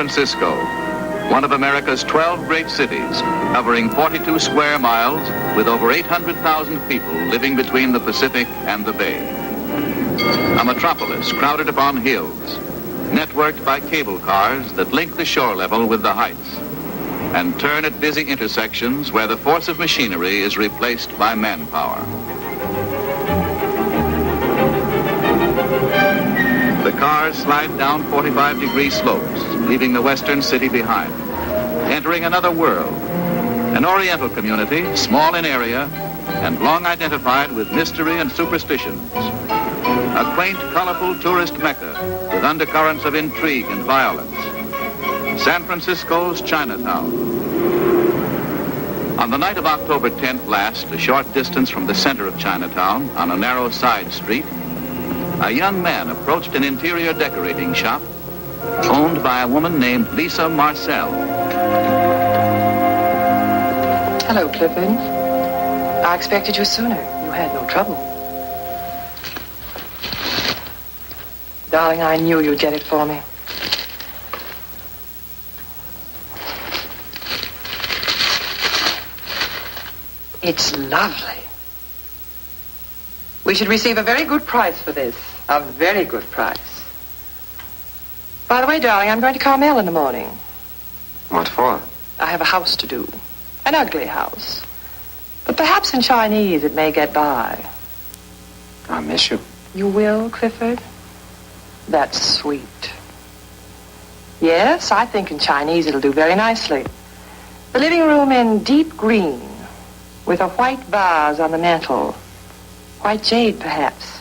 Francisco, one of America's 12 great cities, covering 42 square miles with over 800,000 people living between the Pacific and the Bay. A metropolis crowded upon hills, networked by cable cars that link the shore level with the heights and turn at busy intersections where the force of machinery is replaced by manpower. The cars slide down 45-degree slopes, leaving the western city behind, entering another world, an Oriental community, small in area and long identified with mystery and superstitions. A quaint, colorful tourist mecca with undercurrents of intrigue and violence. San Francisco's Chinatown. On the night of October 10th last, a short distance from the center of Chinatown, on a narrow side street, a young man approached an interior decorating shop owned by a woman named Lisa Marcel. Hello, Clifford. I expected you sooner. You had no trouble. Darling, I knew you'd get it for me. It's lovely. We should receive a very good price for this. A very good price. By the way, darling, I'm going to Carmel in the morning. What for? I have a house to do. An ugly house. But perhaps in Chinese it may get by. I miss you. You will, Clifford? That's sweet. Yes, I think in Chinese it'll do very nicely. The living room in deep green, with a white vase on the mantel. White jade, perhaps.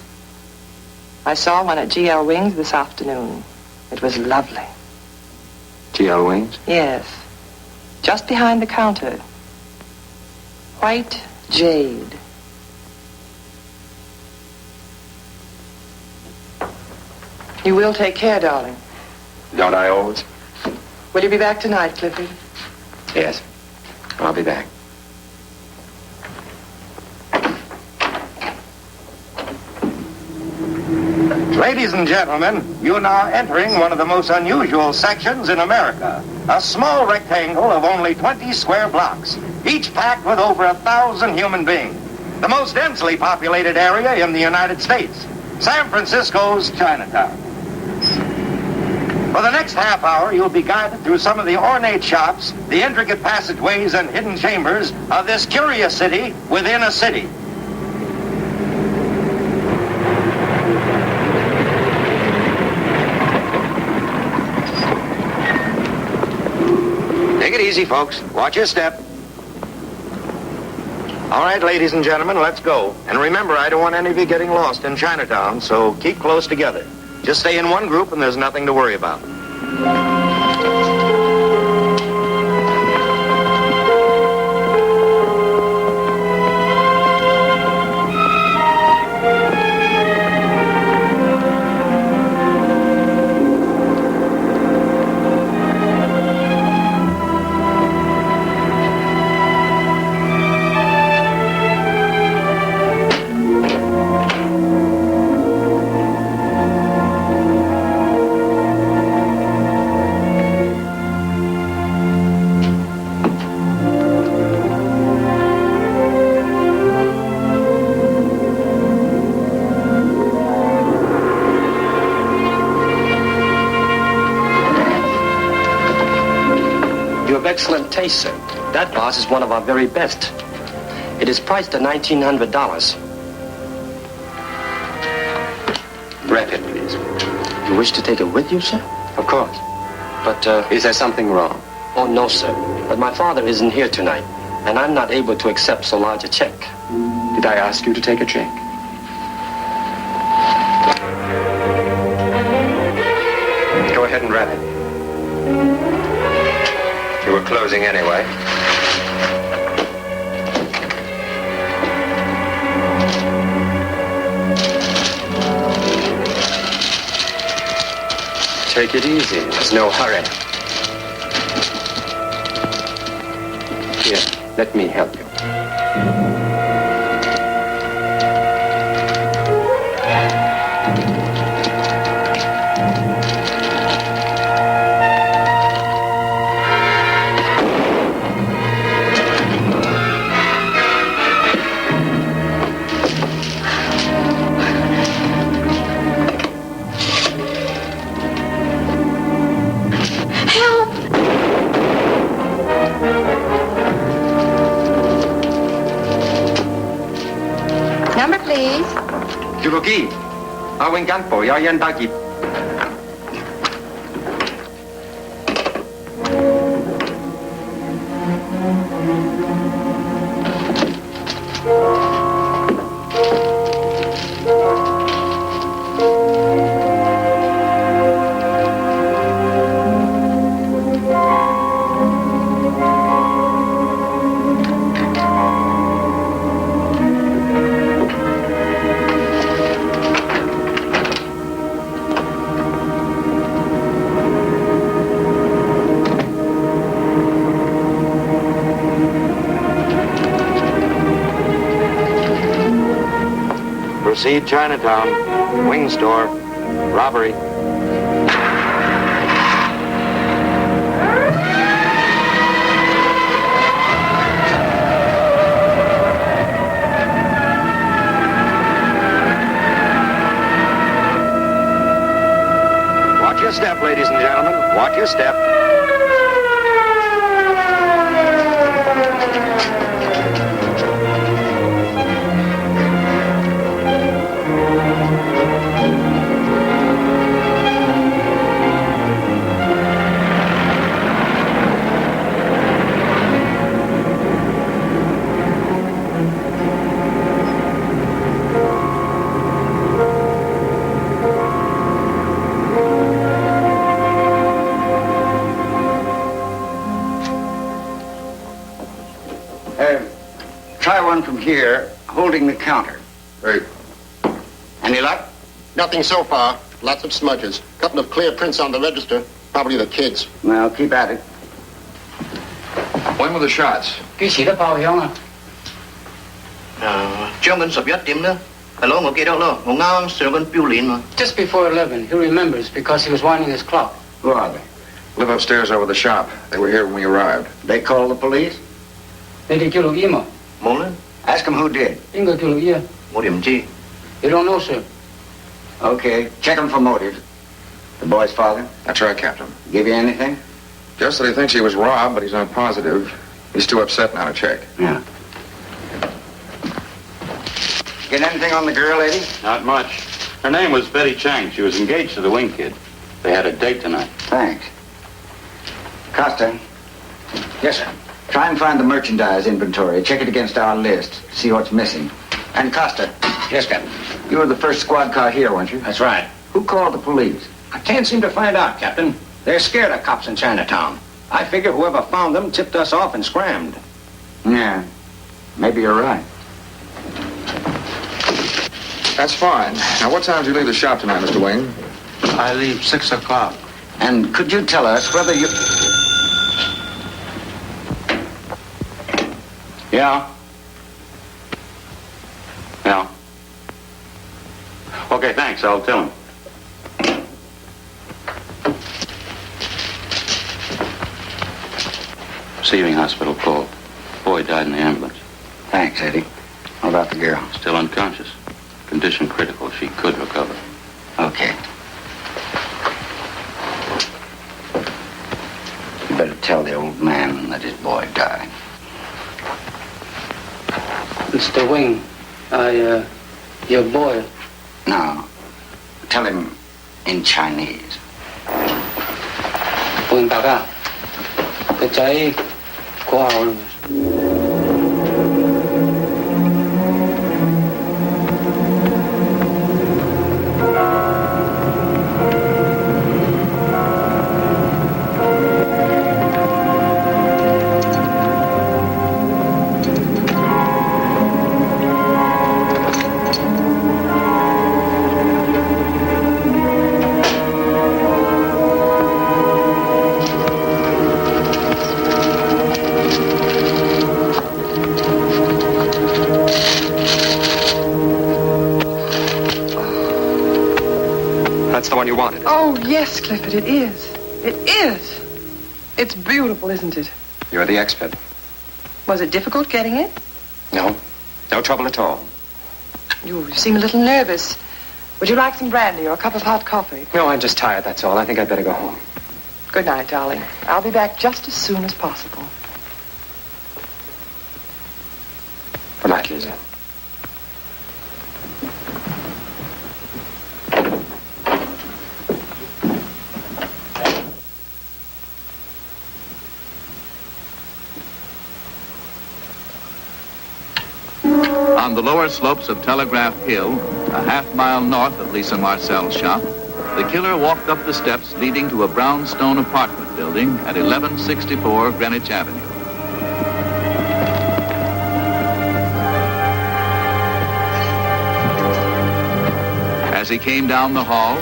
I saw one at G.L. Wing's this afternoon. It was lovely. G.L. Wing's? Yes. Just behind the counter. White jade. You will take care, darling. Don't I always? Will you be back tonight, Clifford? Yes. I'll be back. Ladies and gentlemen, you're now entering one of the most unusual sections in America. A small rectangle of only 20 square blocks, each packed with over 1,000 human beings. The most densely populated area in the United States, San Francisco's Chinatown. For the next half hour, you'll be guided through some of the ornate shops, the intricate passageways and hidden chambers of this curious city within a city. Take it easy, folks. Watch your step. All right, ladies and gentlemen, let's go. And remember, I don't want any of you getting lost in Chinatown, so keep close together. Just stay in one group and there's nothing to worry about. Excellent taste, sir. That vase is one of our very best. It is priced at $1,900. Wrap it, please. You wish to take it with you, sir? Of course. But, Is there something wrong? Oh, no, sir. But my father isn't here tonight, and I'm not able to accept so large a check. Did I ask you to take a check? Go ahead and wrap it. You were closing anyway. Take it easy. There's no hurry. Here, let me help you. please. Jurugi. Awing Ganpo, Yayan Dagi. Proceed Chinatown. Wing store. Robbery. Watch your step, ladies and gentlemen. Watch your step. Try one from here, holding the counter. Right. Any luck? Nothing so far. Lots of smudges. Couple of clear prints on the register. Probably the kids. Well, keep at it. When were the shots? 幾時都爆響啊？將近11點啦。係咯，我記得咯，我啱啱上緊標鏈嘛。 Just before 11, he remembers because he was winding his clock. Who are they? Live upstairs over the shop. They were here when we arrived. They called the police? 你哋叫六姨嘛？ 冇啦， Ask them who did. 邊個叫六姨啊？ 我哋唔知。 You don't know, sir. Okay, check them for motive. The boy's father? That's right, Captain. Give you anything? Just that he thinks he was robbed, but he's not positive. He's too upset now to check. Yeah. Get anything on the girl, lady? Not much. Her name was Betty Chang. She was engaged to the wing kid. They had a date tonight. Thanks. Costa. Yes, sir. Try and find the merchandise inventory. Check it against our list. See what's missing. And Costa. Yes, Captain. You were the first squad car here, weren't you? That's right. Who called the police? I can't seem to find out, Captain. They're scared of cops in Chinatown. I figure whoever found them tipped us off and scrammed. Yeah. Maybe you're right. That's fine. Now, what time did you leave the shop tonight, Mr. Wing? I leave 6 o'clock. And could you tell us whether you... Yeah? Yeah. Okay, thanks. I'll tell him. Receiving hospital call. Boy died in the ambulance. Thanks, Eddie. How about the girl? Still unconscious. Condition critical. She could recover. Okay. You better tell the old man that his boy died. Mr. Wing, your boy. No. Tell him in Chinese. Wing 大家，個仔過後啦。That's the one you wanted. Oh, yes, Clifford, it is. It is. It's beautiful, isn't it? You're the expert. Was it difficult getting it? No. No trouble at all. You seem a little nervous. Would you like some brandy or a cup of hot coffee? No, I'm just tired, that's all. I think I'd better go home. Good night, darling. I'll be back just as soon as possible. Good night, Lisa. On the lower slopes of Telegraph Hill, a half-mile north of Lisa Marcel's shop, the killer walked up the steps leading to a brownstone apartment building at 1164 Greenwich Avenue. As he came down the hall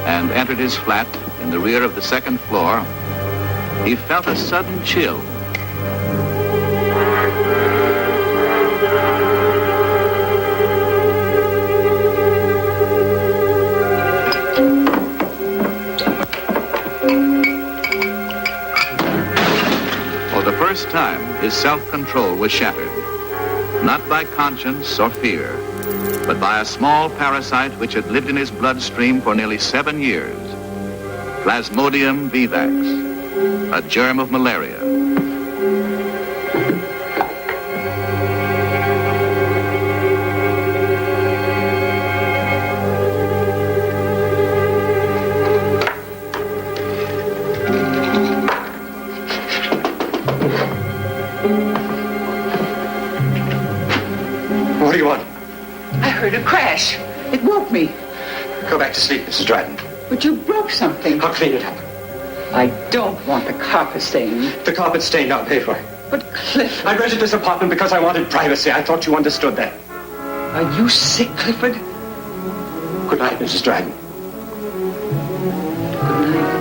and entered his flat in the rear of the second floor, he felt a sudden chill. For the first time, his self-control was shattered, not by conscience or fear, but by a small parasite which had lived in his bloodstream for nearly 7 years, Plasmodium vivax, a germ of malaria. What do you want? I heard a crash. It woke me. Go back to sleep, Mrs. Dryden. But you broke something. I'll clean it up. I don't want the carpet stain. The carpet's stained, I'll pay for it. But Clifford... I rented this apartment because I wanted privacy. I thought you understood that. Are you sick, Clifford? Good night, Mrs. Dryden. Good night.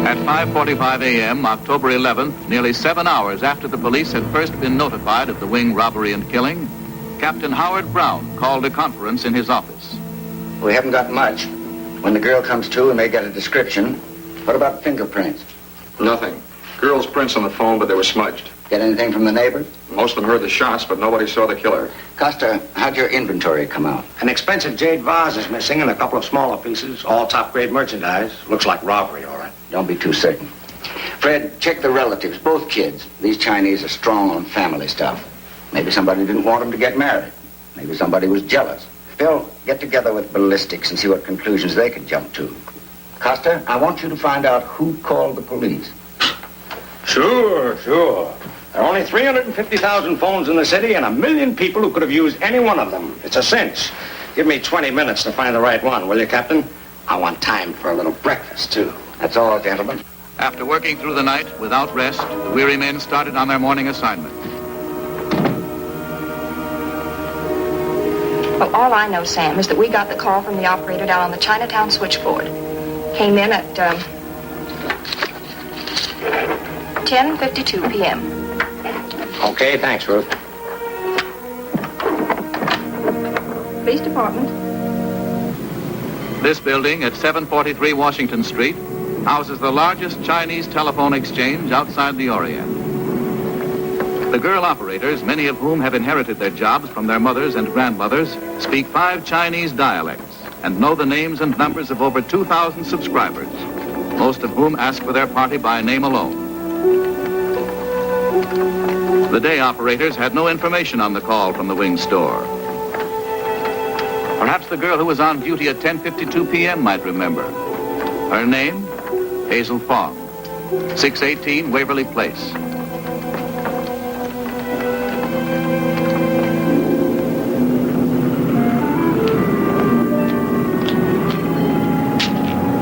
At 5:45 a.m., October 11th, nearly 7 hours after the police had first been notified of the Wing robbery and killing, Captain Howard Brown called a conference in his office. We haven't got much. When the girl comes to, we may get a description. What about fingerprints? Nothing. Girl's prints on the phone, but they were smudged. Get anything from the neighbors? Most of them heard the shots, but nobody saw the killer. Costa, how'd your inventory come out? An expensive jade vase is missing and a couple of smaller pieces, all top-grade merchandise. Looks like robbery, all right. Don't be too certain. Fred, check the relatives, both kids. These Chinese are strong on family stuff. Maybe somebody didn't want them to get married. Maybe somebody was jealous. Bill, get together with ballistics and see what conclusions they could jump to. Costa, I want you to find out who called the police. Sure. There are only 350,000 phones in the city and 1 million people who could have used any one of them. It's a cinch. Give me 20 minutes to find the right one, will you, Captain? I want time for a little breakfast, too. That's all, gentlemen. After working through the night without rest, the weary men started on their morning assignment. Well, all I know, Sam, is that we got the call from the operator down on the Chinatown switchboard. Came in at 10:52 p.m. Okay, thanks, Ruth. Police Department. This building at 743 Washington Street houses the largest Chinese telephone exchange outside the Orient. The girl operators, many of whom have inherited their jobs from their mothers and grandmothers, speak 5 Chinese dialects and know the names and numbers of over 2,000 subscribers, most of whom ask for their party by name alone. The day operators had no information on the call from the Wing store. Perhaps the girl who was on duty at 10:52 p.m. might remember. Her name, Hazel Fong, 618 Waverly Place.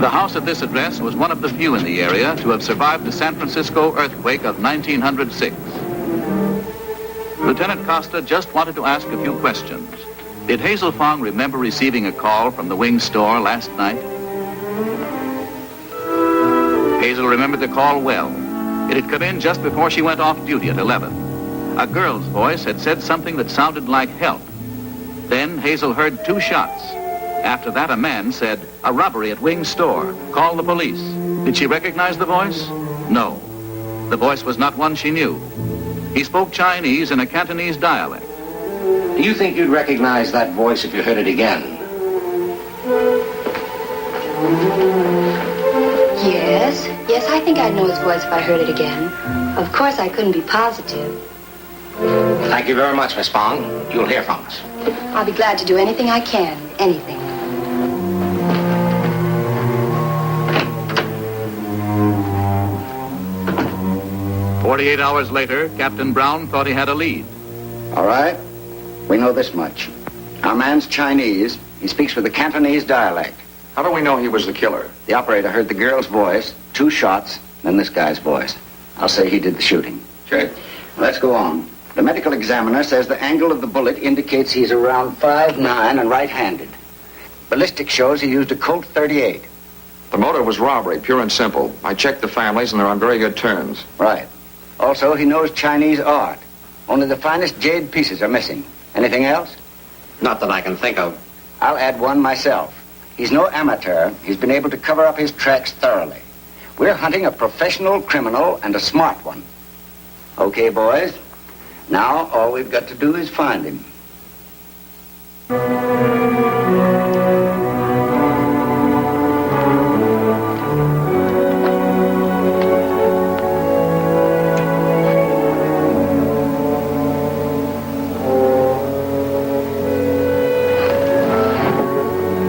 The house at this address was one of the few in the area to have survived the San Francisco earthquake of 1906. Lieutenant Costa just wanted to ask a few questions. Did Hazel Fong remember receiving a call from the Wing store last night? Hazel remembered the call well. It had come in just before she went off duty at 11. A girl's voice had said something that sounded like help. Then Hazel heard 2 shots. After that, a man said, "A robbery at Wing store. Call the police." Did she recognize the voice? No. The voice was not one she knew. He spoke Chinese in a Cantonese dialect. Do you think you'd recognize that voice if you heard it again? Yes. Yes, I think I'd know his voice if I heard it again. Of course, I couldn't be positive. Thank you very much, Miss Fong. You'll hear from us. I'll be glad to do anything I can. Anything. "48 hours later, Captain Brown thought he had a lead. All right. We know this much. Our man's Chinese. He speaks with a Cantonese dialect. How do we know he was the killer? The operator heard the girl's voice, 2 shots, then this guy's voice. I'll say he did the shooting. Okay. Let's go on. The medical examiner says the angle of the bullet indicates he's around 5'9" and right-handed. Ballistics shows he used a Colt .38. The motive was robbery, pure and simple. I checked the families, and they're on very good terms. Right. Also, he knows Chinese art. Only the finest jade pieces are missing. Anything else? Not that I can think of. I'll add one myself. He's no amateur. He's been able to cover up his tracks thoroughly. We're hunting a professional criminal and a smart one. Okay, boys. Now, all we've got to do is find him.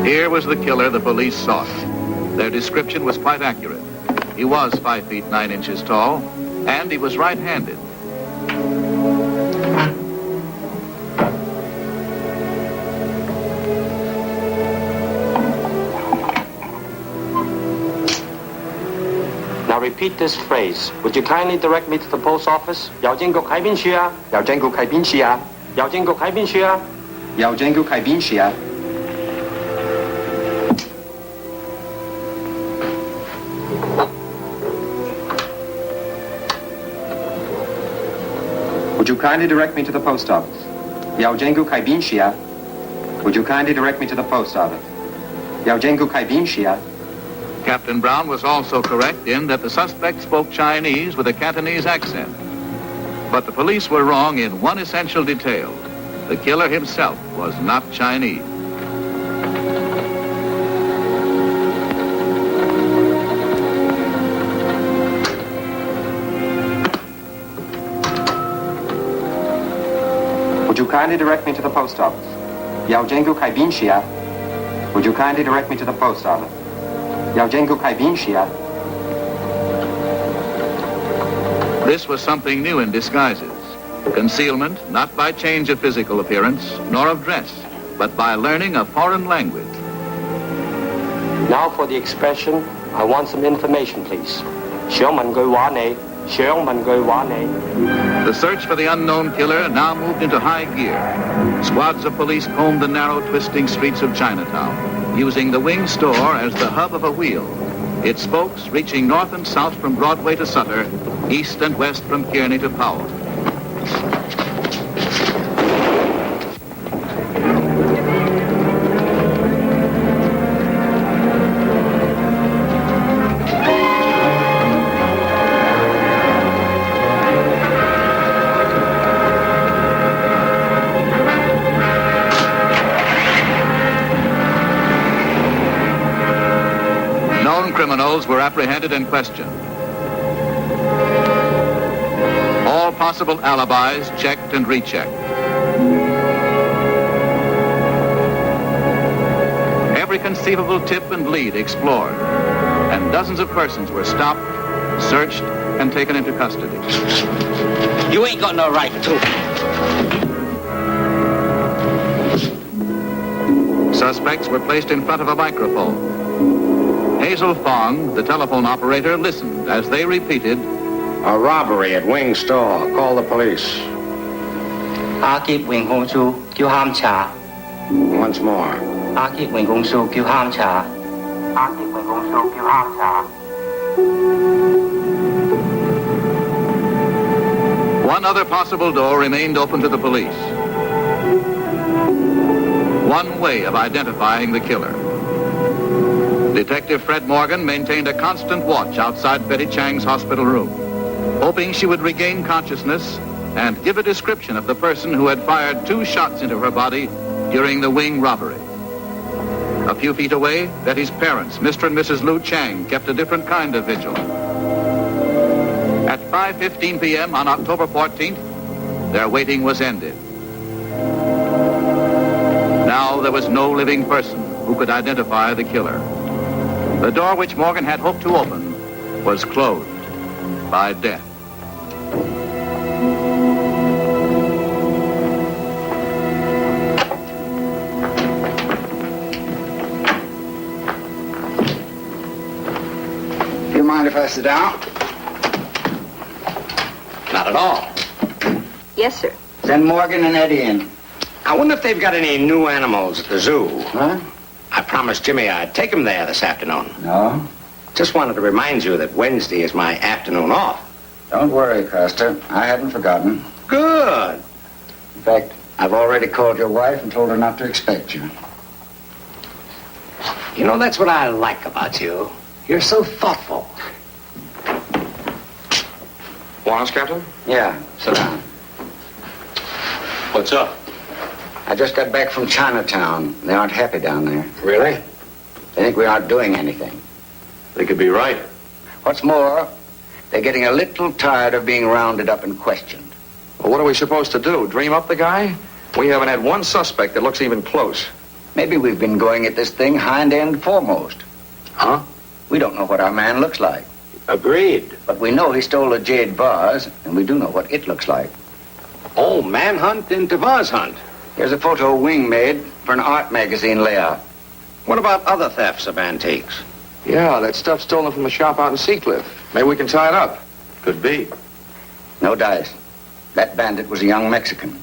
Here was the killer the police sought. Their description was quite accurate. He was 5 feet 9 inches tall, and he was right-handed. Now repeat this phrase. Would you kindly direct me to the post office? 郵政局喺邊處啊？郵政局喺邊處啊？郵政局喺邊處啊？郵政局喺邊處啊？ Would you kindly direct me to the post office? 郵政局喺邊處啊？ Would you kindly direct me to the post office? 郵政局喺邊處啊？ Captain Brown was also correct in that the suspect spoke Chinese with a Cantonese accent. But the police were wrong in one essential detail. The killer himself was not Chinese. Would you kindly direct me to the post office? 郵政局喺邊處啊？ Would you kindly direct me to the post office? 郵政局喺邊處啊？ This was something new in disguises. Concealment, not by change of physical appearance, nor of dress, but by learning a foreign language. Now for the expression, I want some information, please. 想問句話你，想問句話你。 The search for the unknown killer now moved into high gear. Squads of police combed the narrow, twisting streets of Chinatown, using the Wing store as the hub of a wheel. Its spokes reaching north and south from Broadway to Sutter, east and west from Kearny to Powell. Criminals were apprehended and questioned. All possible alibis checked and rechecked. Every conceivable tip and lead explored, and dozens of persons were stopped, searched, and taken into custody. You ain't got no right to. Suspects were placed in front of a microphone. Hazel Fong, the telephone operator, listened as they repeated, A robbery at Wing store. Call the police. 阿傑榮控訴叫喊查。 Once more. 阿傑榮控訴叫喊查。阿傑榮控訴叫喊查。 One other possible door remained open to the police. One way of identifying the killer. Detective Fred Morgan maintained a constant watch outside Betty Chang's hospital room, hoping she would regain consciousness and give a description of the person who had fired 2 shots into her body during the Wing robbery. A few feet away, Betty's parents, Mr. and Mrs. Lou Chang, kept a different kind of vigil. At 5:15 p.m. on October 14th, their waiting was ended. Now there was no living person who could identify the killer. The door which Morgan had hoped to open was closed by death. Do you mind if I sit down? Not at all. Yes, sir. Send Morgan and Eddie in. I wonder if they've got any new animals at the zoo. Huh? I promised Jimmy I'd take him there this afternoon. No? Just wanted to remind you that Wednesday is my afternoon off. Don't worry, Costa. I hadn't forgotten. Good. In fact, I've already called your wife and told her not to expect you. You know, that's what I like about you. You're so thoughtful. Want us, Captain? Yeah, sit down. What's up? I just got back from Chinatown. They aren't happy down there. Really? They think we aren't doing anything. They could be right. What's more, they're getting a little tired of being rounded up and questioned. Well, what are we supposed to do? Dream up the guy? We haven't had one suspect that looks even close. Maybe we've been going at this thing hind end foremost. Huh? We don't know what our man looks like. Agreed. But we know he stole a jade vase, and we do know what it looks like. Oh, manhunt into vase hunt. Here's a photo Wing made for an art magazine layout. What about other thefts of antiques? Yeah, that stuff stolen from the shop out in Seacliff. Maybe we can tie it up. Could be. No dice. That bandit was a young Mexican.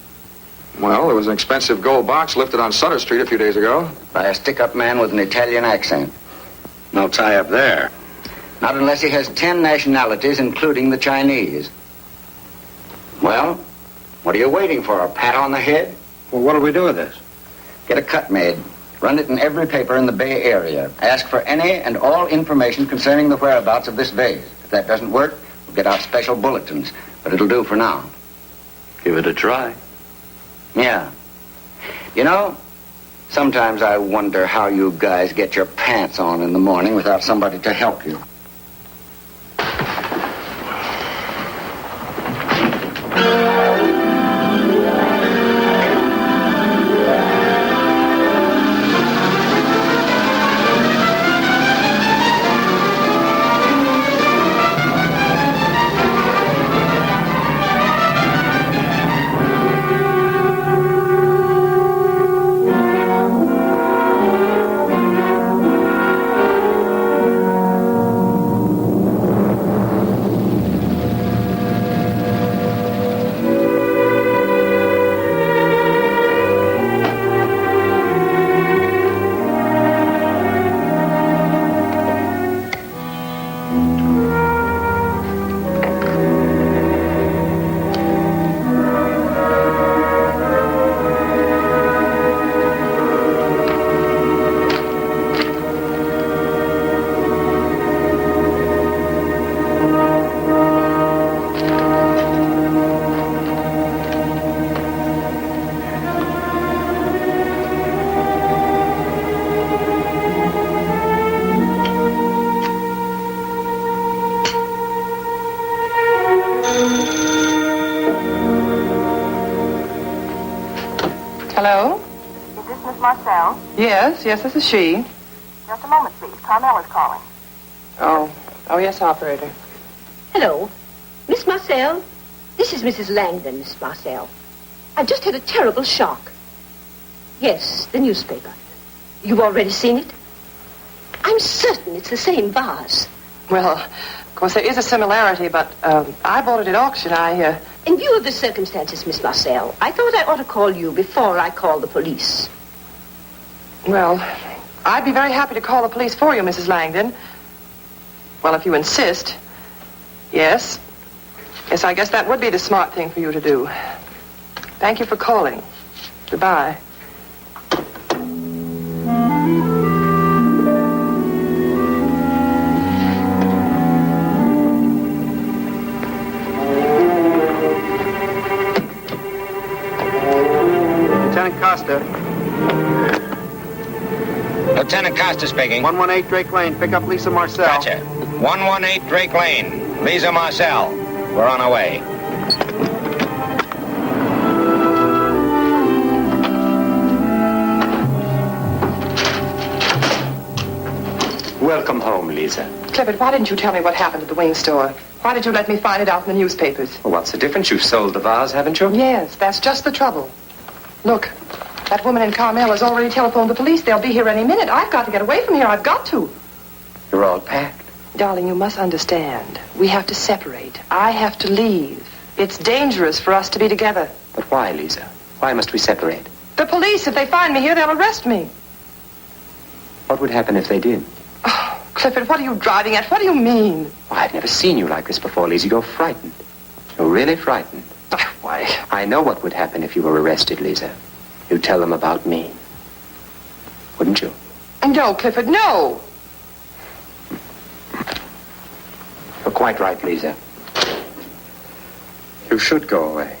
Well, there was an expensive gold box lifted on Sutter Street a few days ago. By a stick-up man with an Italian accent. No tie-up there. Not unless he has 10 nationalities, including the Chinese. Well, what are you waiting for? A pat on the head? Well, what'll we do with this? Get a cut made. Run it in every paper in the Bay Area. Ask for any and all information concerning the whereabouts of this vase. If that doesn't work, we'll get out special bulletins. But it'll do for now. Give it a try. Yeah. You know, sometimes I wonder how you guys get your pants on in the morning without somebody to help you. Hello? Is this Miss Marcel? Yes, this is she. Just a moment, please. Carmel is calling. Oh, yes, operator. Hello. Miss Marcel? This is Mrs. Langdon, Miss Marcel. I've just had a terrible shock. Yes, the newspaper. You've already seen it? I'm certain it's the same vase. Well, of course, there is a similarity, but I bought it at auction. In view of the circumstances, Miss Marcel, I thought I ought to call you before I call the police. Well, I'd be very happy to call the police for you, Mrs. Langdon. Well, if you insist. Yes. Yes, I guess that would be the smart thing for you to do. Thank you for calling. Goodbye. Lieutenant Costa. Lieutenant Costa speaking. 118 Drake Lane. Pick up Lisa Marcel. Gotcha. 118 Drake Lane. Lisa Marcel. We're on our way. Welcome home, Lisa. Clifford, why didn't you tell me what happened at the wing store? Why did you let me find it out in the newspapers? Well, what's the difference? You've sold the vase, haven't you? Yes, that's just the trouble. Look, that woman in Carmel has already telephoned the police. They'll be here any minute. I've got to get away from here. I've got to. You're all packed. Darling, you must understand. We have to separate. I have to leave. It's dangerous for us to be together. But why, Lisa? Why must we separate? The police, if they find me here, they'll arrest me. What would happen if they did? Oh, Clifford, what are you driving at? What do you mean? Oh, I've never seen you like this before, Lisa. You're frightened. You're really frightened. Why? I know what would happen if you were arrested, Lisa. You'd tell them about me. Wouldn't you? No, Clifford, no. You're quite right, Lisa. You should go away.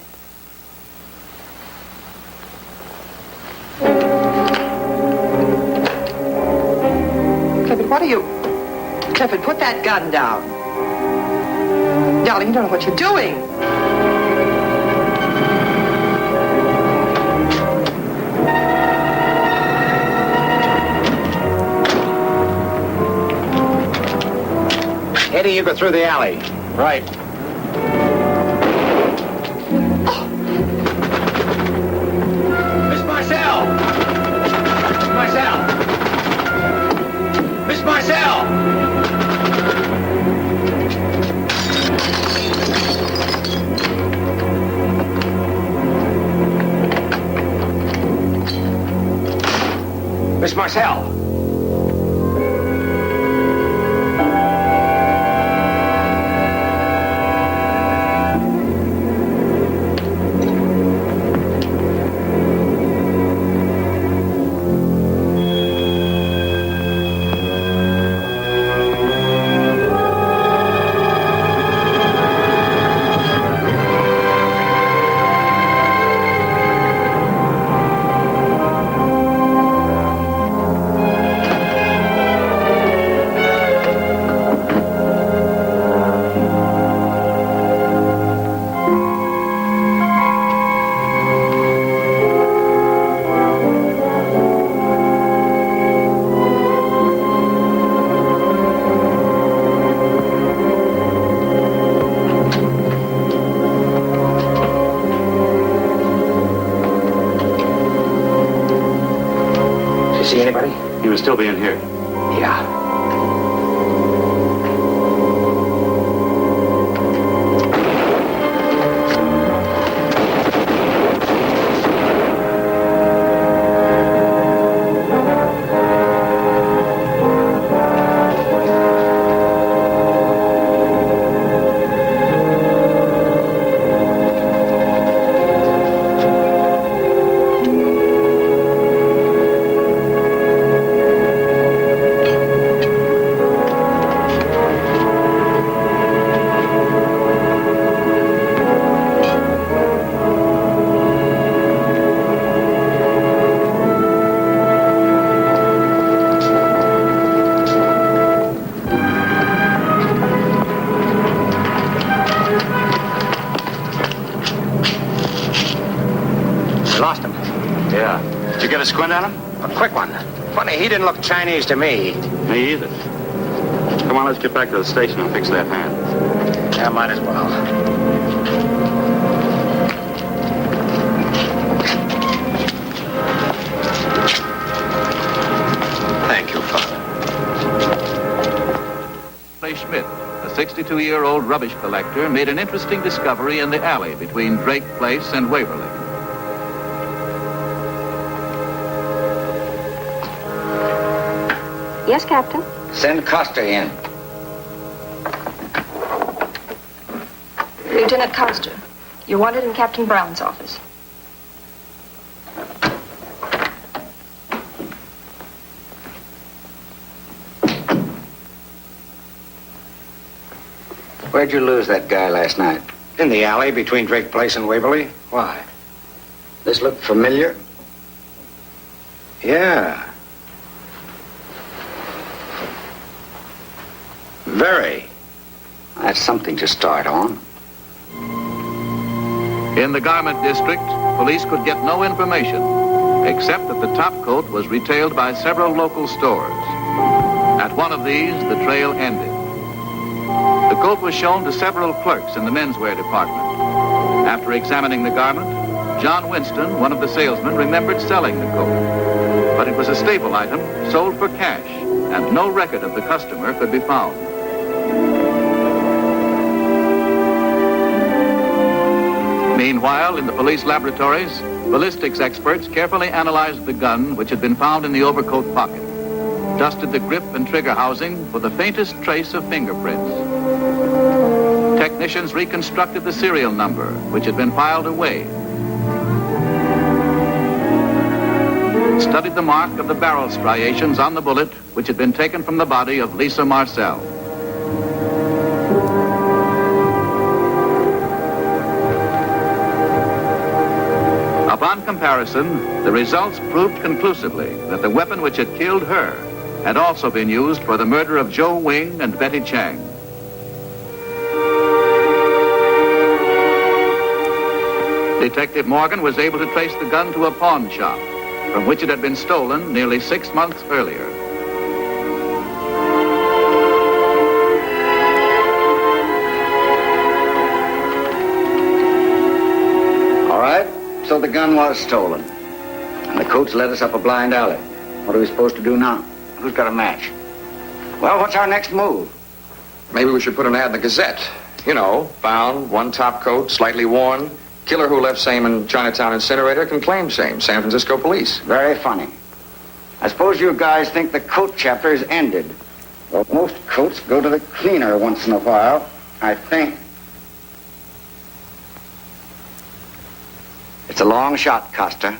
Clifford, what are you... Clifford, put that gun down. Darling, you don't know what you're doing. Eddie, you go through the alley. Right. Miss Marcel! Marcel! Miss Marcel! Miss Marcel! See anybody? He would still be in here. Yeah. Lost him. Yeah. Did you get a squint at him? A quick one. Funny, he didn't look Chinese to me. Me either. Come on, let's get back to the station and fix that hand. Yeah, might as well. Thank you, Father. Schmidt, a 62-year-old rubbish collector, made an interesting discovery in the alley between Drake Place and Waverly. Yes, Captain? Send Costa in. Lieutenant Costa, you're wanted in Captain Brown's office. Where'd you lose that guy last night? In the alley between Drake Place and Waverly. Why? This looked familiar? Yeah. Very. That's something to start on. In the garment district, police could get no information, except that the top coat was retailed by several local stores. At one of these, the trail ended. The coat was shown to several clerks in the menswear department. After examining the garment, John Winston, one of the salesmen, remembered selling the coat. But it was a staple item sold for cash, and no record of the customer could be found. Meanwhile, in the police laboratories, ballistics experts carefully analyzed the gun which had been found in the overcoat pocket, dusted the grip and trigger housing for the faintest trace of fingerprints. Technicians reconstructed the serial number, which had been filed away, studied the mark of the barrel striations on the bullet, which had been taken from the body of Lisa Marcel. Upon comparison, the results proved conclusively that the weapon which had killed her had also been used for the murder of Joe Wing and Betty Chang. Detective Morgan was able to trace the gun to a pawn shop from which it had been stolen nearly 6 months earlier. All right, so the gun was stolen. And the coats led us up a blind alley. What are we supposed to do now? Who's got a match? Well, what's our next move? Maybe we should put an ad in the Gazette. You know, found, one top coat, slightly worn. Killer who left same in Chinatown incinerator can claim same. San Francisco police. Very funny. I suppose you guys think the coat chapter is ended. Well, most coats go to the cleaner once in a while, I think. It's a long shot, Costa.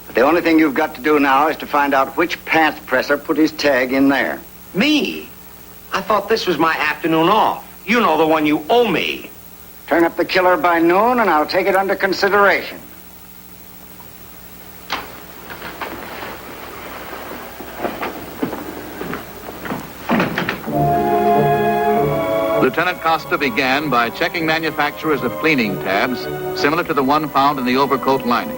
But the only thing you've got to do now is to find out which pants presser put his tag in there. Me? I thought this was my afternoon off. You know, the one you owe me. Turn up the killer by noon, and I'll take it under consideration. Lieutenant Costa began by checking manufacturers of cleaning tabs similar to the one found in the overcoat lining.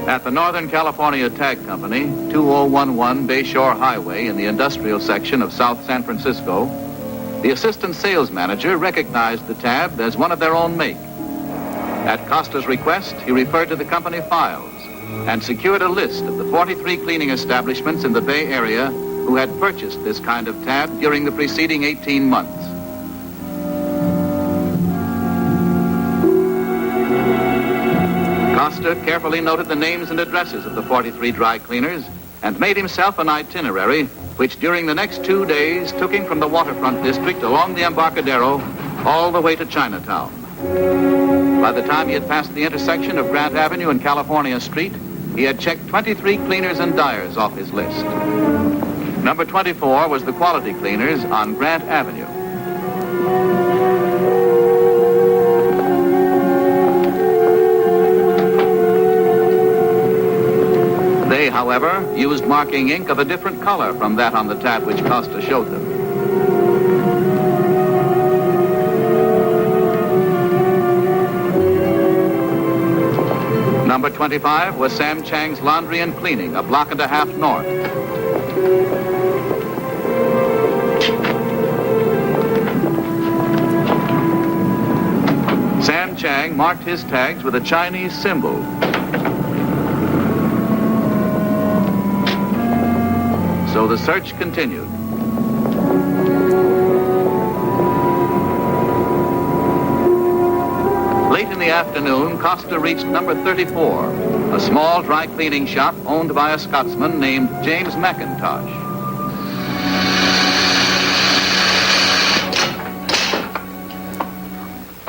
At the Northern California Tag Company, 2011 Bayshore Highway in the industrial section of South San Francisco, the assistant sales manager recognized the tab as one of their own make. At Costa's request, he referred to the company files and secured a list of the 43 cleaning establishments in the Bay Area who had purchased this kind of tab during the preceding 18 months. Costa carefully noted the names and addresses of the 43 dry cleaners and made himself an itinerary which during the next 2 days took him from the waterfront district along the Embarcadero all the way to Chinatown. By the time he had passed the intersection of Grant Avenue and California Street, he had checked 23 cleaners and dyers off his list. Number 24 was the quality cleaners on Grant Avenue. They, however, used marking ink of a different color from that on the tab which Costa showed them. Number 25 was Sam Chang's Laundry and Cleaning, a block and a half north. Sam Chang marked his tags with a Chinese symbol. So the search continued. Late in the afternoon, Costa reached number 34, a small dry cleaning shop owned by a Scotsman named James McIntosh.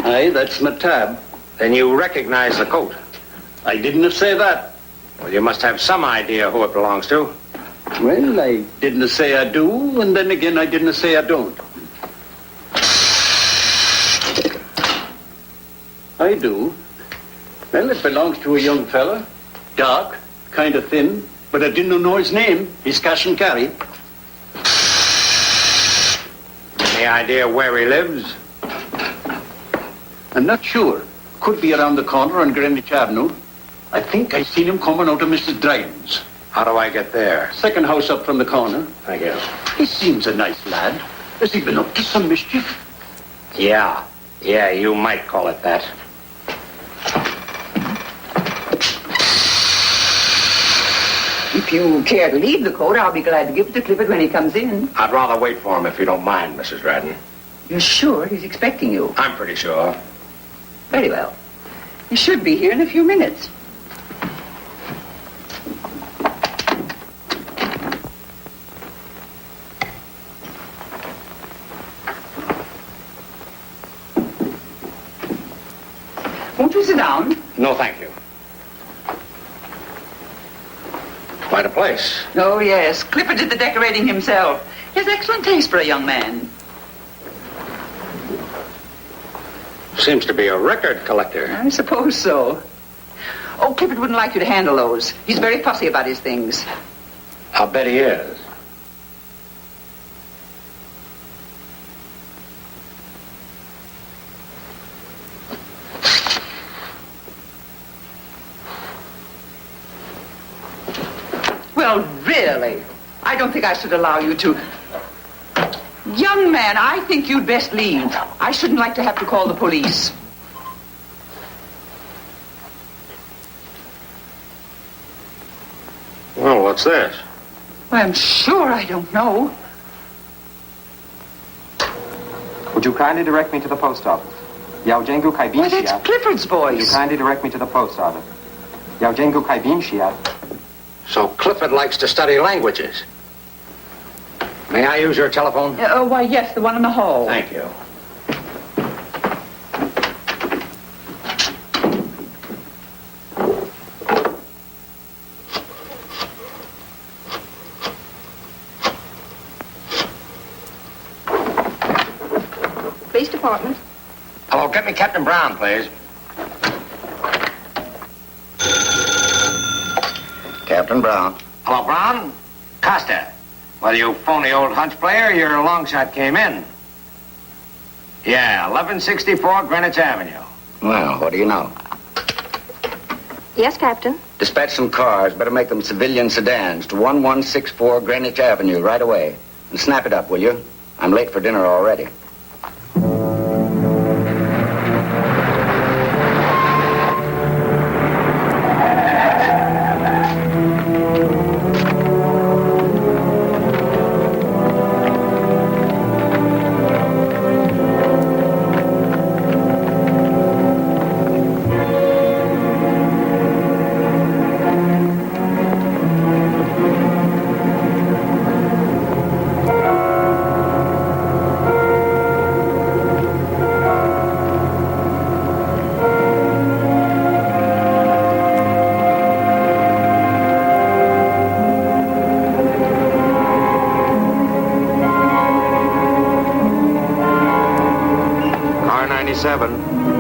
Aye, that's my tab. Then you recognize the coat. I didn't say that. Well, you must have some idea who it belongs to. Well, I didn't say I do, and then again I didn't say I don't. I do. Well, it belongs to a young fella. Dark, kind of thin, but I didn't know his name. He's cash and carry. Any idea where he lives? I'm not sure. Could be around the corner on Greenwich Avenue. I think I seen him coming out of Mrs. Dryden's. How do I get there? Second house up from the corner. Thank you. He seems a nice lad. Has he been up to some mischief? Yeah, you might call it that. If you care to leave the coat, I'll be glad to give it to Clifford when he comes in. I'd rather wait for him if you don't mind, Mrs. Dryden. You're sure he's expecting you? I'm pretty sure. Very well. He should be here in a few minutes. Won't you sit down? No, thank you. Quite a place. Oh, yes. Clifford did the decorating himself. He has excellent taste for a young man. Seems to be a record collector. I suppose so. Oh, Clifford wouldn't like you to handle those. He's very fussy about his things. I'll bet he is. Well, really, I don't think I should allow you to. Young man, I think you'd best leave. I shouldn't like to have to call the police. Well, what's this? I'm sure I don't know. Would you kindly direct me to the post office? Yaojengu Kaibinshia. Why, that's Clifford's voice. Would you kindly direct me to the post office? Yaojengu Kaibinshia. So Clifford likes to study languages. May I use your telephone? Why, yes, the one in the hall. Thank you. Police department. Hello, get me Captain Brown, please. Captain Brown. Hello, Brown. Costa. Well, you phony old hunch player, your long shot came in. Yeah, 1164 Greenwich Avenue. Well, what do you know? Yes, Captain. Dispatch some cars. Better make them civilian sedans to 1164 Greenwich Avenue right away. And snap it up, will you? I'm late for dinner already.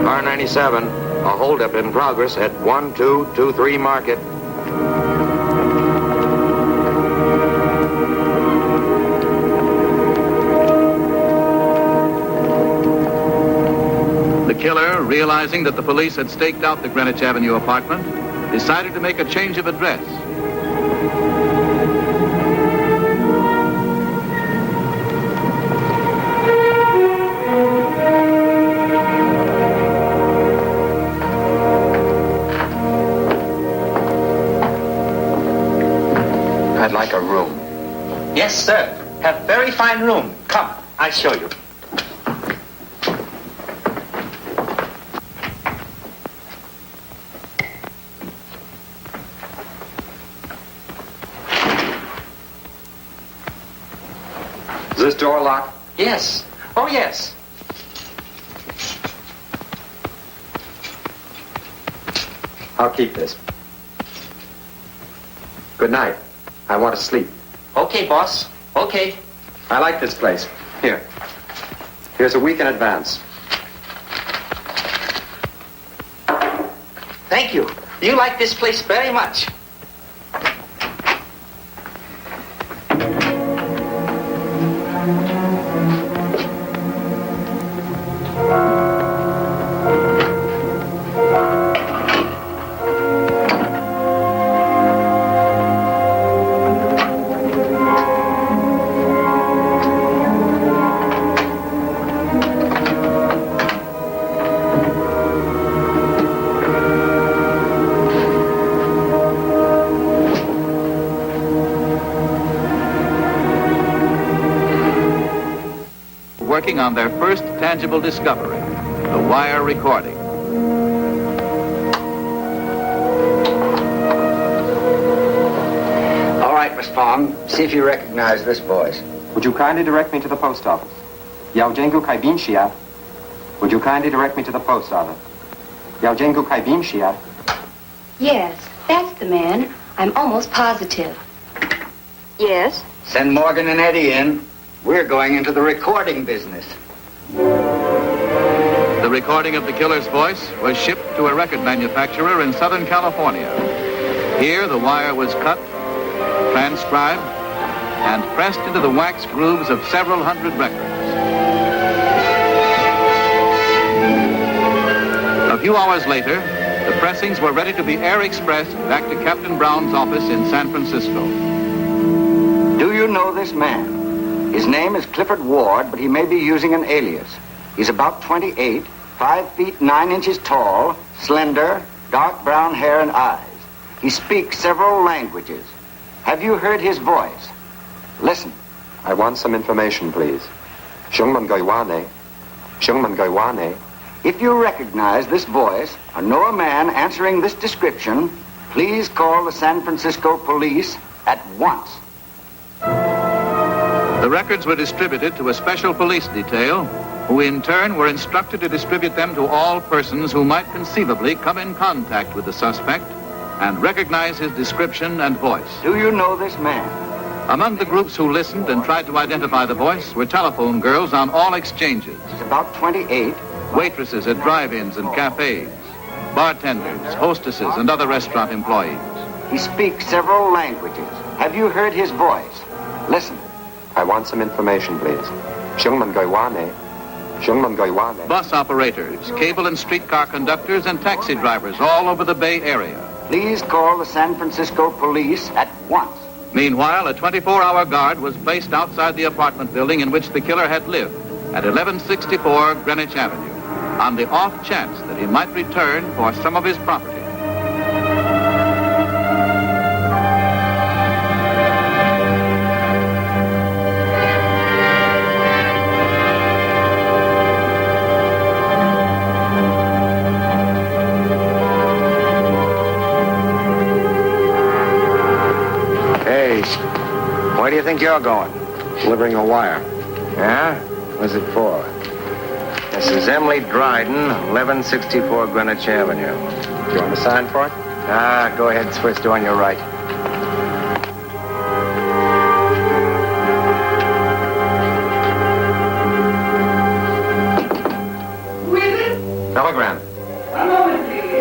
Car 97, a holdup in progress at 1223 Market. The killer, realizing that the police had staked out the Greenwich Avenue apartment, decided to make a change of address. I'd like a room. Yes, sir. Have very fine room. Come, I'll show you. Is this door locked? Yes. Oh, yes. I'll keep this. Good night. I want to sleep. Okay, boss. Okay. I like this place. Here. Here's a week in advance. Thank you. You like this place very much. working on their first tangible discovery, the wire recording. All right, Miss Fong, see if you recognize this voice. Would you kindly direct me to the post office? Yaojengu Kaibinshia. Would you kindly direct me to the post office? Yaojengu Kaibinshia. Yes, that's the man. I'm almost positive. Yes? Send Morgan and Eddie in. We're going into the recording business. The recording of the killer's voice was shipped to a record manufacturer in Southern California. Here, the wire was cut, transcribed, and pressed into the wax grooves of several hundred records. A few hours later, the pressings were ready to be air expressed back to Captain Brown's office in San Francisco. Do you know this man? His name is Clifford Ward, but he may be using an alias. He's about 28, 5 feet 9 inches tall, slender, dark brown hair and eyes. He speaks several languages. Have you heard his voice? Listen. I want some information, please. Shungman Gaiwane. Shungman Gaiwane. If you recognize this voice or know a man answering this description, please call the San Francisco police at once. The records were distributed to a special police detail, who in turn were instructed to distribute them to all persons who might conceivably come in contact with the suspect and recognize his description and voice. Do you know this man? Among the groups who listened and tried to identify the voice were telephone girls on all exchanges. He's about 28. Waitresses at drive-ins and cafes, bartenders, hostesses, and other restaurant employees. He speaks several languages. Have you heard his voice? Listen. I want some information, please. Shungman Gaiwane. Shungman Gaiwane. Bus operators, cable and streetcar conductors, and taxi drivers all over the Bay Area. Please call the San Francisco police at once. Meanwhile, a 24-hour guard was placed outside the apartment building in which the killer had lived at 1164 Greenwich Avenue, on the off chance that he might return for some of his property. Hey, where do you think you're going? Delivering a wire. Yeah? What's it for? This is Emily Dryden, 1164 Greenwich Avenue. Do you want to sign for it? Go ahead, it's first door on your right. Who is it? Telegram. A moment, please.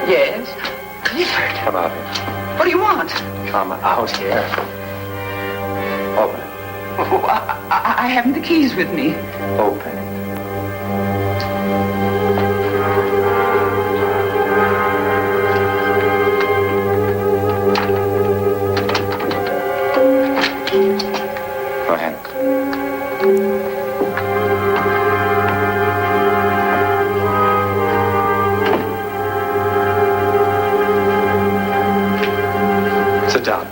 Yes? Clifford. Come out here. What do you want? Come out here. Open it. Oh, I haven't the keys with me. Open it. Go ahead. Sit down.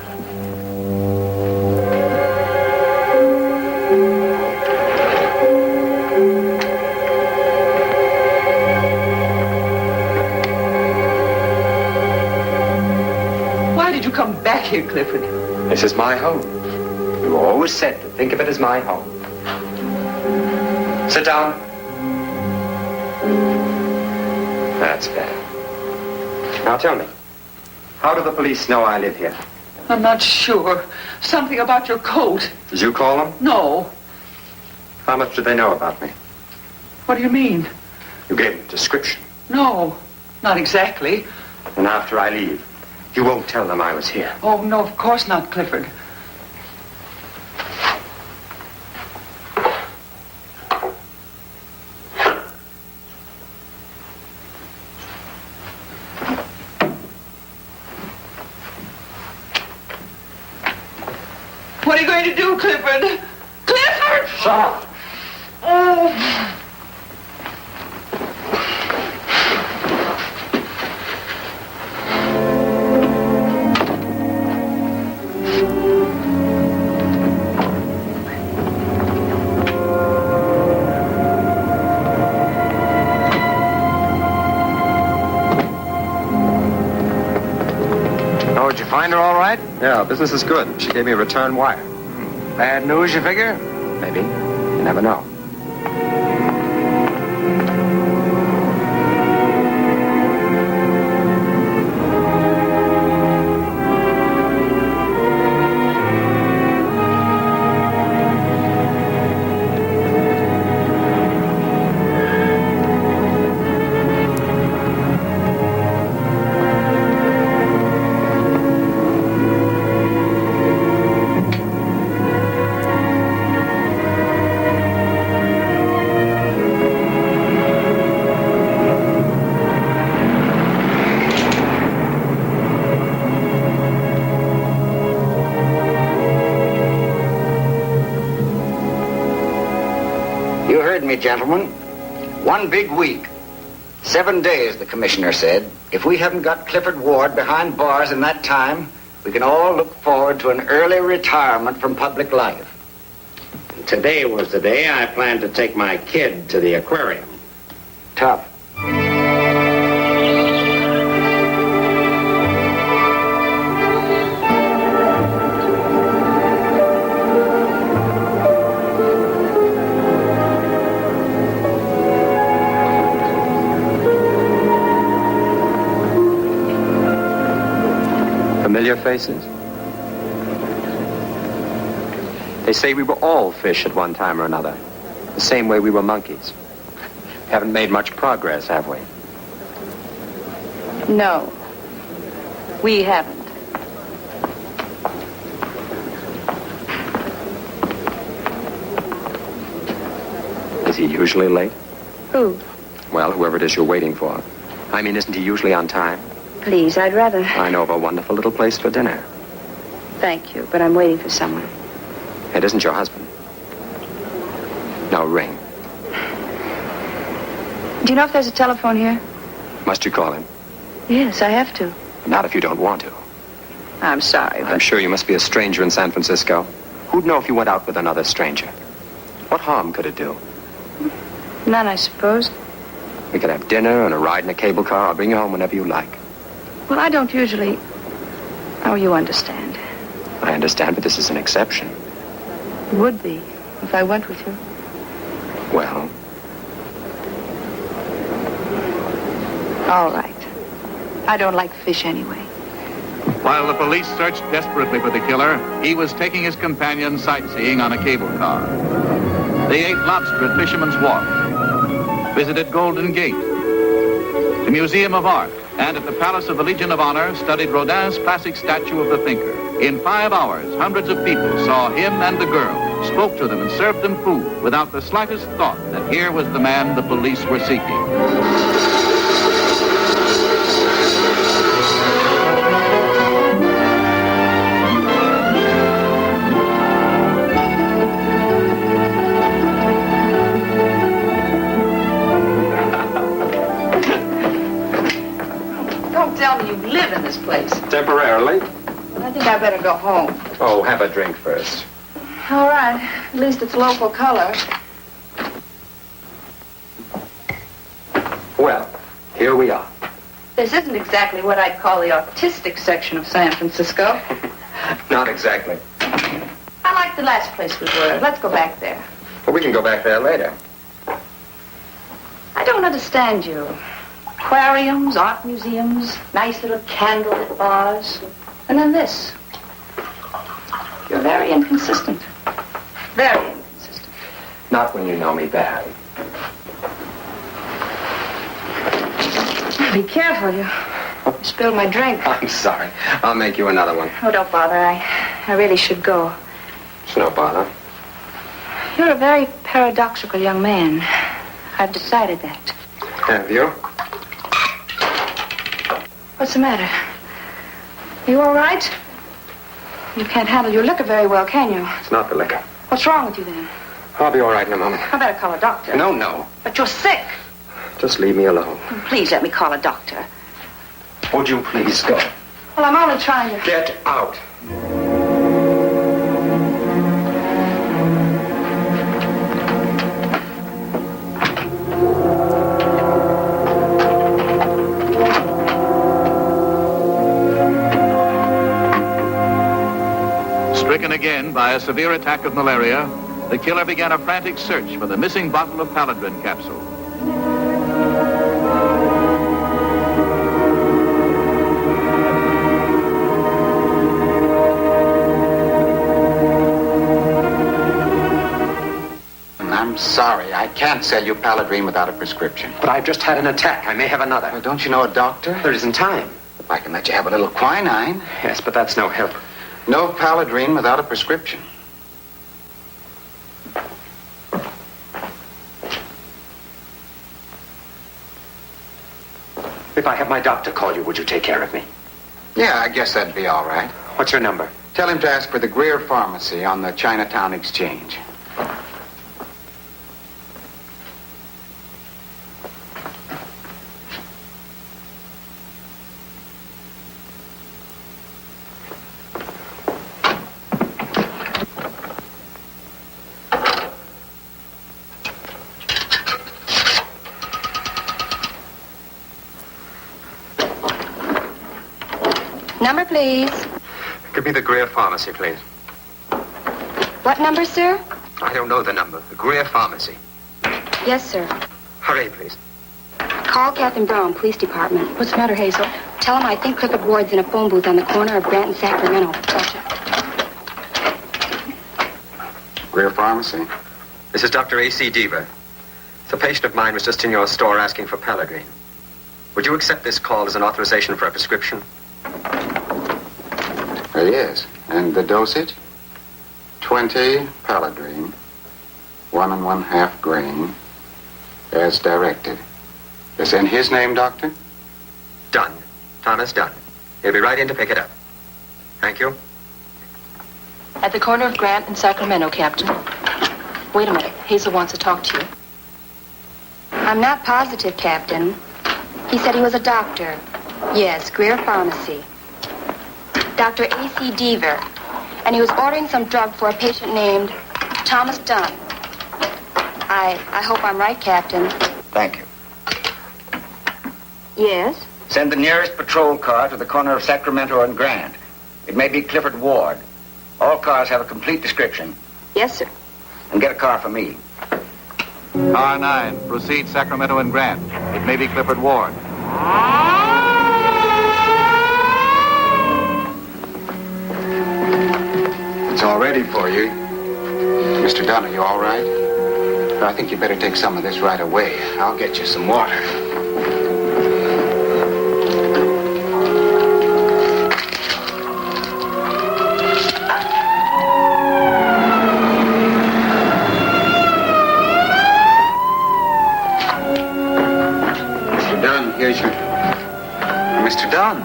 Why did you come back here, Clifford? This is my home. You always said to think of it as my home. Sit down. That's better. Now tell me, how do the police know I live here? I'm not sure. Something about your coat. Did you call them? No. How much do they know about me? What do you mean? You gave them a description. No, not exactly. And after I leave, you won't tell them I was here. Oh, no, of course not, Clifford. What are you going to do, Clifford? Clifford! Shut up. Oh. find her all right? Yeah, business is good. She gave me a return wire. Bad news, you figure? Maybe. You never know. You heard me, gentlemen. One big week. 7 days, the commissioner said. If we haven't got Clifford Ward behind bars in that time, we can all look forward to an early retirement from public life. Today was the day I planned to take my kid to the aquarium. Tough. Familiar faces? They say we were all fish at one time or another. The same way we were monkeys. Haven't made much progress, have we? No, we haven't. Is he usually late? Who? Well, whoever it is you're waiting for. I mean, isn't he usually on time? Please, I'd rather... I know of a wonderful little place for dinner. Thank you, but I'm waiting for someone. It isn't your husband. Now ring. Do you know if there's a telephone here? Must you call him? Yes, I have to. Not if you don't want to. I'm sorry, but... I'm sure you must be a stranger in San Francisco. Who'd know if you went out with another stranger? What harm could it do? None, I suppose. We could have dinner and a ride in a cable car. I'll bring you home whenever you like. Well, I don't usually... Oh, you understand. I understand, but this is an exception. It would be, if I went with you. Well... All right. I don't like fish anyway. While the police searched desperately for the killer, he was taking his companion sightseeing on a cable car. They ate lobster at Fisherman's Wharf, visited Golden Gate, the Museum of Art, and at the Palace of the Legion of Honor studied Rodin's classic statue of the thinker. In 5 hours, hundreds of people saw him and the girl, spoke to them and served them food without the slightest thought that here was the man the police were seeking. Tell me you live in this place. Temporarily. I think I better go home. Oh, have a drink first. All right. At least it's local color. Well, here we are. This isn't exactly what I'd call the artistic section of San Francisco. Not exactly. I like the last place we were. Let's go back there. Well, we can go back there later. I don't understand you. Aquariums, art museums, nice little candlelit bars. And then this. You're very inconsistent. Very inconsistent. Not when you know me bad. Be careful, you spilled my drink. I'm sorry. I'll make you another one. Oh, don't bother. I really should go. It's no bother. You're a very paradoxical young man. I've decided that. Have you? What's the matter? Are you all right? You can't handle your liquor very well, can you? It's not the liquor. What's wrong with you, then? I'll be all right in a moment. I better call a doctor. No. But you're sick. Just leave me alone. Please let me call a doctor. Would you please go? Well, I'm only trying to... Get out. stricken by a severe attack of malaria, the killer began a frantic search for the missing bottle of Paladrin capsule. I'm sorry. I can't sell you Paladrin without a prescription. But I've just had an attack. I may have another. Well, don't you know a doctor? There isn't time. I can let you have a little quinine. Yes, but that's no help. No Paladrin without a prescription. If I have my doctor call you, would you take care of me? Yeah, I guess that'd be all right. What's your number? Tell him to ask for the Greer Pharmacy on the Chinatown Exchange. Number, please. Give me the Greer Pharmacy, please. What number, sir? I don't know the number. The Greer Pharmacy. Yes, sir. Hurry, please. Call Captain Brown, Police Department. What's the matter, Hazel? Tell him I think Clifford Ward's in a phone booth on the corner of Grant and Sacramento. Gotcha. Greer Pharmacy. This is Dr. A.C. Deaver. The patient of mine was just in your store asking for Paladrin. Would you accept this call as an authorization for a prescription? Yes. And the dosage? 20 Paladrin, 1 1/2 grain, as directed. Is in his name, Doctor? Dunn. Thomas Dunn. He'll be right in to pick it up. Thank you. At the corner of Grant and Sacramento, Captain. Wait a minute. Hazel wants to talk to you. I'm not positive, Captain. He said he was a doctor. Yes, Greer Pharmacy. Dr. A.C. Deaver. And he was ordering some drug for a patient named Thomas Dunn. I hope I'm right, Captain. Thank you. Yes? Send the nearest patrol car to the corner of Sacramento and Grant. It may be Clifford Ward. All cars have a complete description. Yes, sir. And get a car for me. Car 9, proceed Sacramento and Grant. It may be Clifford Ward. It's all ready for you. Mr. Dunn, are you all right? I think you better take some of this right away. I'll get you some water. Mr. Dunn, here's your... Mr. Dunn.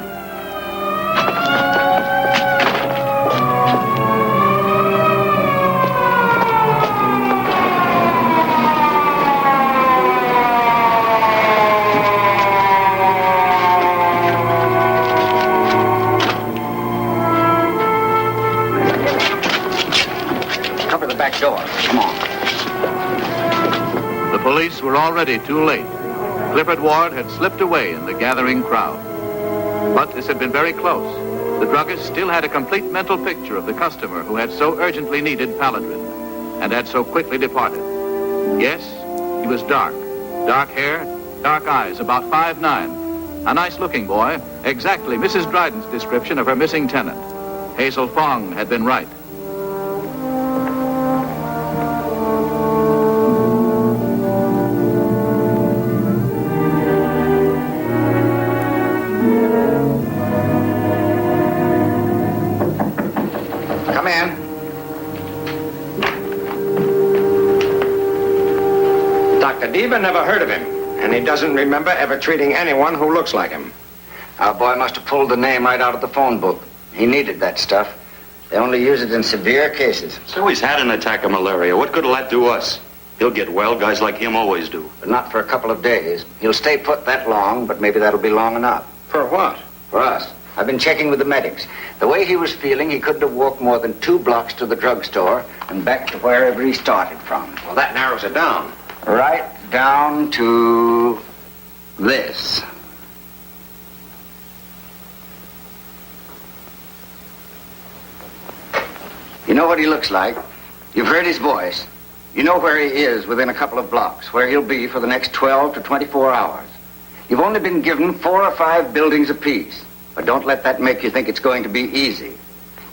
Cover the back door. Come on. The police were already too late. Clifford Ward had slipped away in the gathering crowd. But this had been very close. The druggist still had a complete mental picture of the customer who had so urgently needed Paladrin and had so quickly departed. Yes, he was dark. Dark hair, dark eyes, about 5'9". A nice-looking boy, exactly Mrs. Dryden's description of her missing tenant. Hazel Fong had been right. Come in. Dr. Deaver never heard of him, and he doesn't remember ever treating anyone who looks like him. Our boy must have pulled the name right out of the phone book. He needed that stuff. They only use it in severe cases. So he's had an attack of malaria. What good'll that do us? He'll get well. Guys like him always do. But not for a couple of days. He'll stay put that long, but maybe that'll be long enough. For what? For us. I've been checking with the medics. The way he was feeling, he couldn't have walked more than 2 blocks to the drugstore and back to wherever he started from. Well, that narrows it down. Right down to this. You know what he looks like. You've heard his voice. You know where he is within a couple of blocks, where he'll be for the next 12 to 24 hours. You've only been given 4 or 5 buildings apiece, but don't let that make you think it's going to be easy.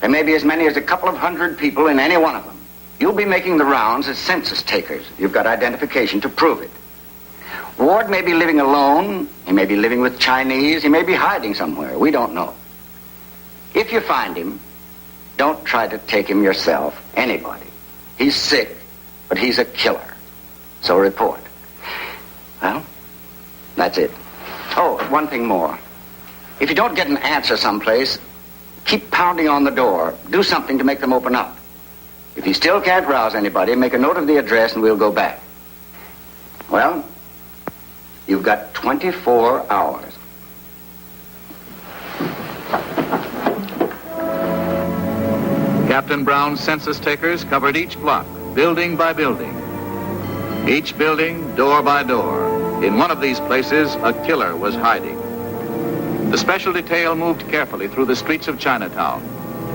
There may be as many as a couple of hundred people in any one of them. You'll be making the rounds as census takers. You've got identification to prove it. Ward may be living alone. He may be living with Chinese. He may be hiding somewhere. We don't know. If you find him, don't try to take him yourself. Anybody. He's sick, but he's a killer. So report. Well, that's it. Oh, one thing more. If you don't get an answer someplace, keep pounding on the door. Do something to make them open up. If you still can't rouse anybody, make a note of the address and we'll go back. Well, you've got 24 hours. Captain Brown's census takers covered each block, building by building. Each building, door by door. In one of these places, a killer was hiding. The special detail moved carefully through the streets of Chinatown,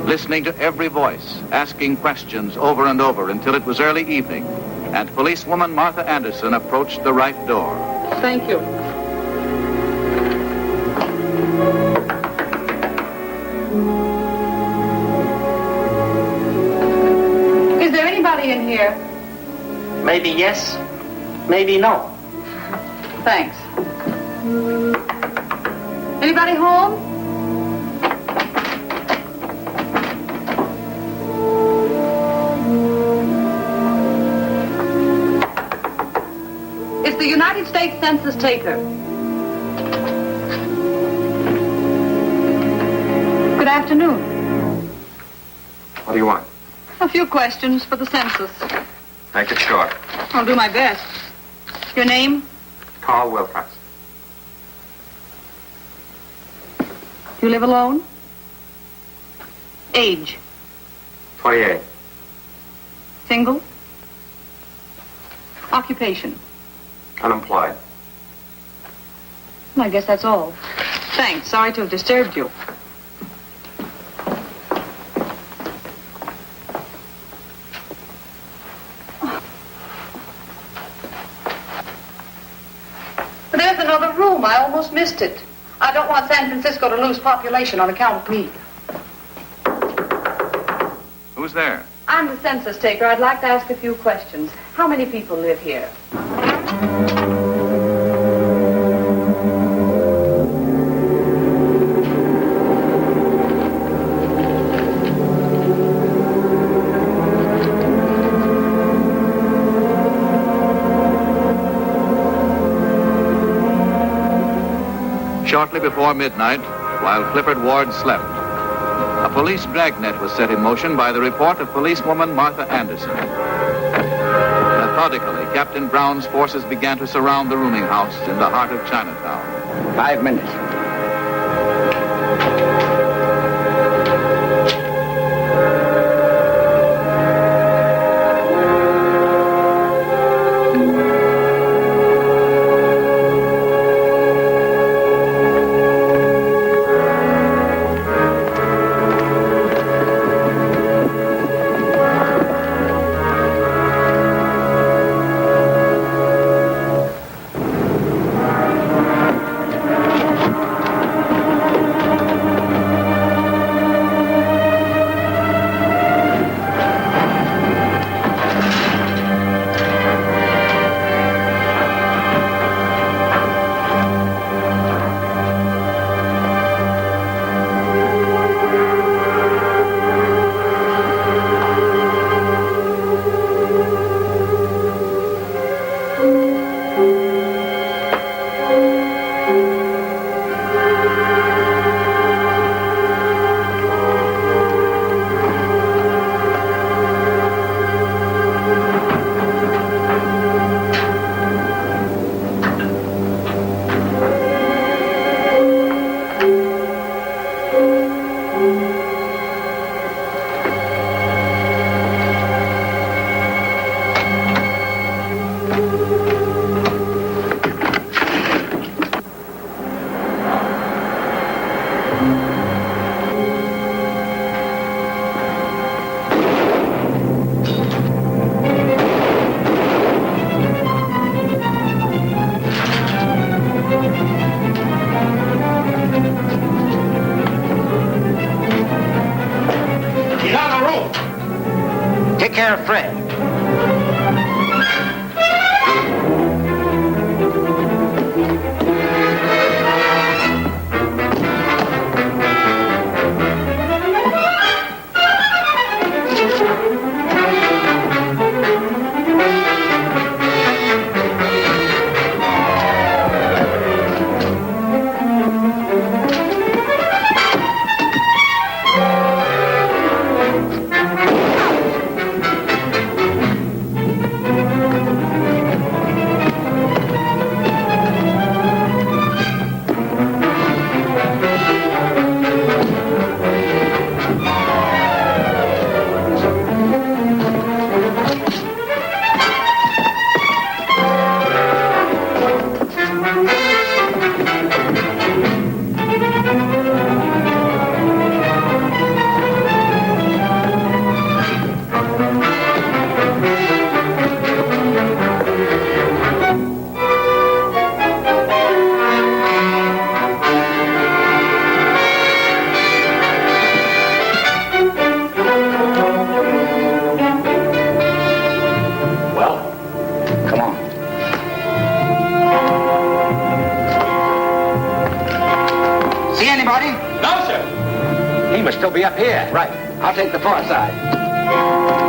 listening to every voice, asking questions over and over until it was early evening, and policewoman Martha Anderson approached the right door. Thank you. Is there anybody in here? Maybe yes, maybe no. Thanks. Anybody home? It's the United States Census taker. Good afternoon. What do you want? A few questions for the census. Make it short. I'll do my best. Your name? Carl Wilcox. You live alone? Age? 28. Single? Occupation? Unemployed. I guess that's all. Thanks. Sorry to have disturbed you. There's another room. I almost missed it. I don't want San Francisco to lose population on account of me. Who's there? I'm the census taker. I'd like to ask a few questions. How many people live here? Shortly before midnight, while Clifford Ward slept, a police dragnet was set in motion by the report of policewoman Martha Anderson. Methodically, Captain Brown's forces began to surround the rooming house in the heart of Chinatown. 5 minutes. will be up here. Right. I'll take the far side.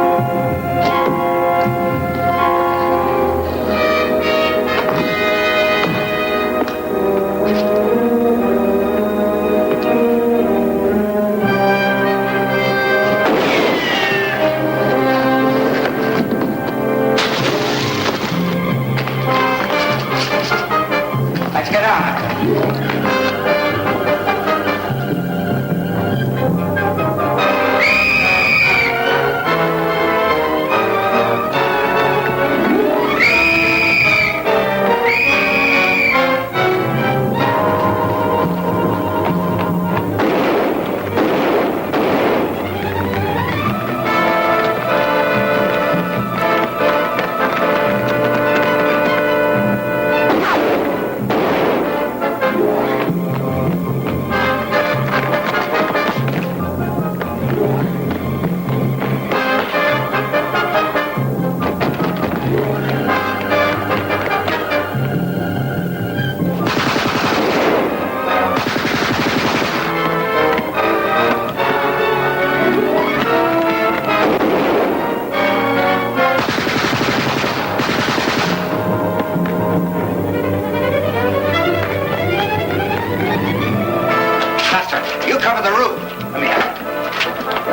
Let's get on. You cover the roof. Come here.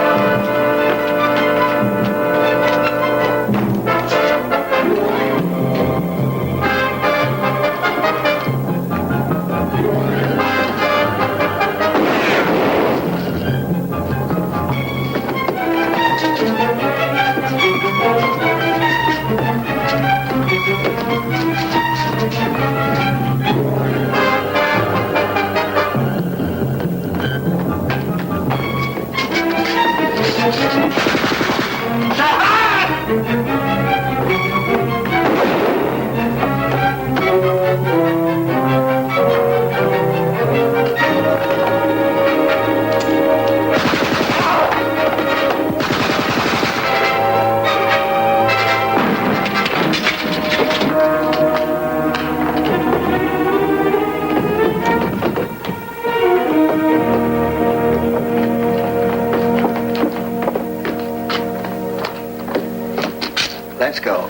Let's go.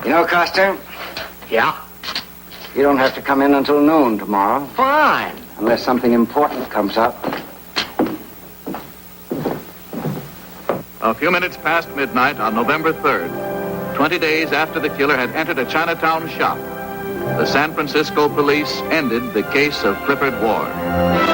You know, Custer, Yeah? you don't have to come in until noon tomorrow, Fine. unless something important comes up. A few minutes past midnight on November 3rd, 20 days after the killer had entered a Chinatown shop, the San Francisco police ended the case of Clifford Ward.